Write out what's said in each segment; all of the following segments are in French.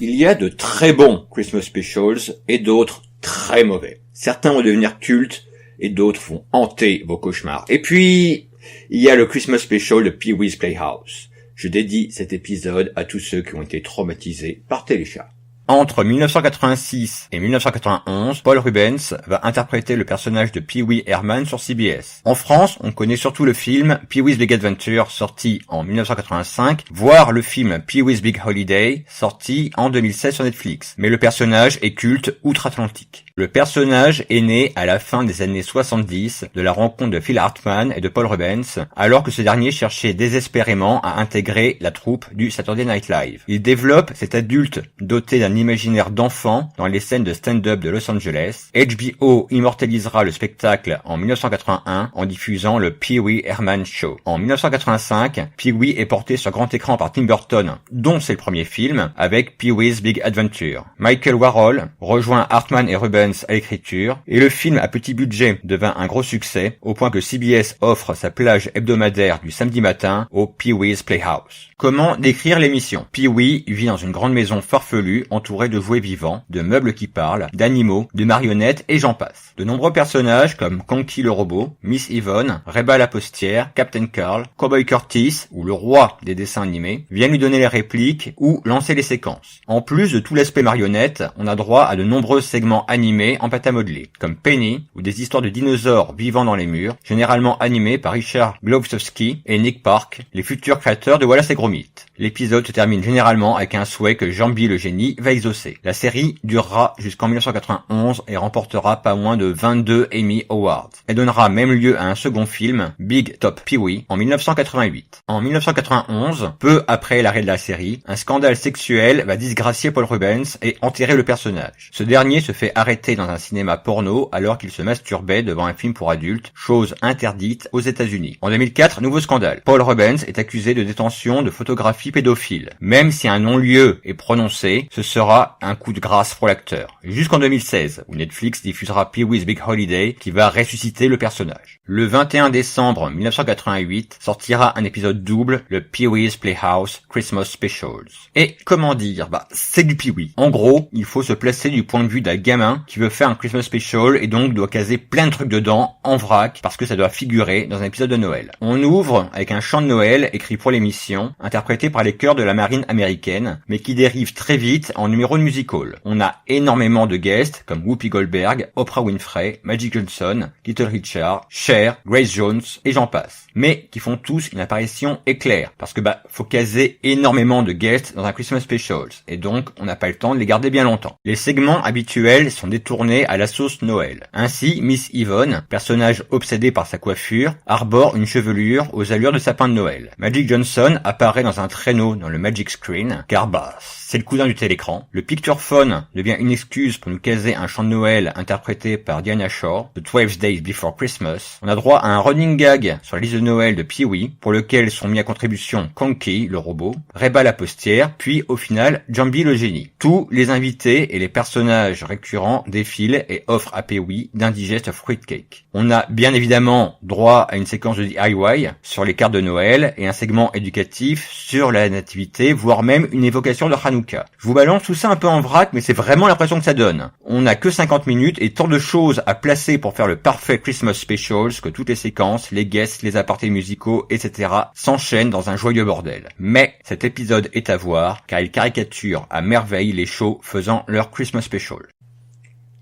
Il y a de très bons Christmas specials et d'autres très mauvais. Certains vont devenir cultes et d'autres vont hanter vos cauchemars. Et puis, il y a le Christmas special de Pee-wee's Playhouse. Je dédie cet épisode à tous ceux qui ont été traumatisés par Téléchat. Entre 1986 et 1991, Paul Rubens va interpréter le personnage de Pee-wee Herman sur CBS. En France, on connaît surtout le film Pee-wee's Big Adventure, sorti en 1985, voire le film Pee-wee's Big Holiday, sorti en 2016 sur Netflix. Mais le personnage est culte outre-Atlantique. Le personnage est né à la fin des années 70 de la rencontre de Phil Hartman et de Paul Rubens, alors que ce dernier cherchait désespérément à intégrer la troupe du Saturday Night Live. Il développe cet adulte doté d'un imaginaire d'enfant dans les scènes de stand-up de Los Angeles. HBO immortalisera le spectacle en 1981 en diffusant le Pee-wee Herman Show. En 1985, Pee-wee est porté sur grand écran par Tim Burton, dont c'est le premier film, avec Pee-wee's Big Adventure. Michael Warhol rejoint Hartman et Rubens à l'écriture, et le film à petit budget devint un gros succès, au point que CBS offre sa plage hebdomadaire du samedi matin au Pee-wee's Playhouse. Comment décrire l'émission? Pee-wee vit dans une grande maison farfelue entourée de jouets vivants, de meubles qui parlent, d'animaux, de marionnettes et j'en passe. De nombreux personnages comme Conky le robot, Miss Yvonne, Reba la postière, Captain Carl, Cowboy Curtis ou le roi des dessins animés viennent lui donner les répliques ou lancer les séquences. En plus de tout l'aspect marionnette, on a droit à de nombreux segments animés en pâte à modeler, comme Penny ou des histoires de dinosaures vivant dans les murs, généralement animés par Richard Glowacki et Nick Park, les futurs créateurs de Wallace et Gromit. L'épisode se termine généralement avec un souhait que Jambi le génie va exaucer. La série durera jusqu'en 1991 et remportera pas moins de 22 Emmy Awards. Elle donnera même lieu à un second film, Big Top Pee-wee, en 1988. En 1991, peu après l'arrêt de la série, un scandale sexuel va disgracier Paul Rubens et enterrer le personnage. Ce dernier se fait arrêter dans un cinéma porno alors qu'il se masturbait devant un film pour adultes, chose interdite aux États-Unis. En 2004, nouveau scandale. Paul Rubens est accusé de détention de photographie pédophile. Même si un non-lieu est prononcé, ce sera un coup de grâce pour l'acteur. Jusqu'en 2016, où Netflix diffusera Pee-wee's Big Holiday, qui va ressusciter le personnage. Le 21 décembre 1988 sortira un épisode double, le Pee-wee's Playhouse Christmas Specials. Et comment dire, c'est du Pee-wee. En gros, il faut se placer du point de vue d'un gamin qui veut faire un Christmas Special et donc doit caser plein de trucs dedans, en vrac, parce que ça doit figurer dans un épisode de Noël. On ouvre avec un chant de Noël écrit pour l'émission, interprété par les chœurs de la marine américaine, mais qui dérive très vite en numéro de musical. On a énormément de guests, comme Whoopi Goldberg, Oprah Winfrey, Magic Johnson, Little Richard, Cher, Grace Jones, et j'en passe. Mais qui font tous une apparition éclair, parce que faut caser énormément de guests dans un Christmas Specials, et donc on n'a pas le temps de les garder bien longtemps. Les segments habituels sont détournés à la sauce Noël. Ainsi, Miss Yvonne, personnage obsédé par sa coiffure, arbore une chevelure aux allures de sapin de Noël. Magic Johnson apparaît dans un traîneau dans le Magic Screen, car c'est le cousin du télécran. Le Picturephone devient une excuse pour nous caser un chant de Noël interprété par Diana Shore, The 12 Days Before Christmas. On a droit à un running gag sur la liste de Noël de Pee-wee, pour lequel sont mis à contribution Conky, le robot, Reba la postière, puis au final, Jambi le génie. Tous les invités et les personnages récurrents défilent et offrent à Pee-wee d'indigestes fruitcake. On a bien évidemment droit à une séquence de DIY sur les cartes de Noël et un segment éducatif sur la nativité, voire même une évocation de Hanouka. Je vous balance tout ça un peu en vrac, mais c'est vraiment l'impression que ça donne. On n'a que 50 minutes et tant de choses à placer pour faire le parfait Christmas Specials que toutes les séquences, les guests, les apartés musicaux, etc. s'enchaînent dans un joyeux bordel. Mais cet épisode est à voir, car il caricature à merveille les shows faisant leur Christmas Special.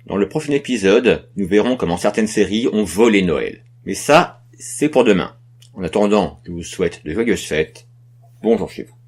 Dans le prochain épisode, nous verrons comment certaines séries ont volé Noël. Mais ça, c'est pour demain. En attendant, je vous souhaite de joyeuses fêtes. Bonjour chez vous.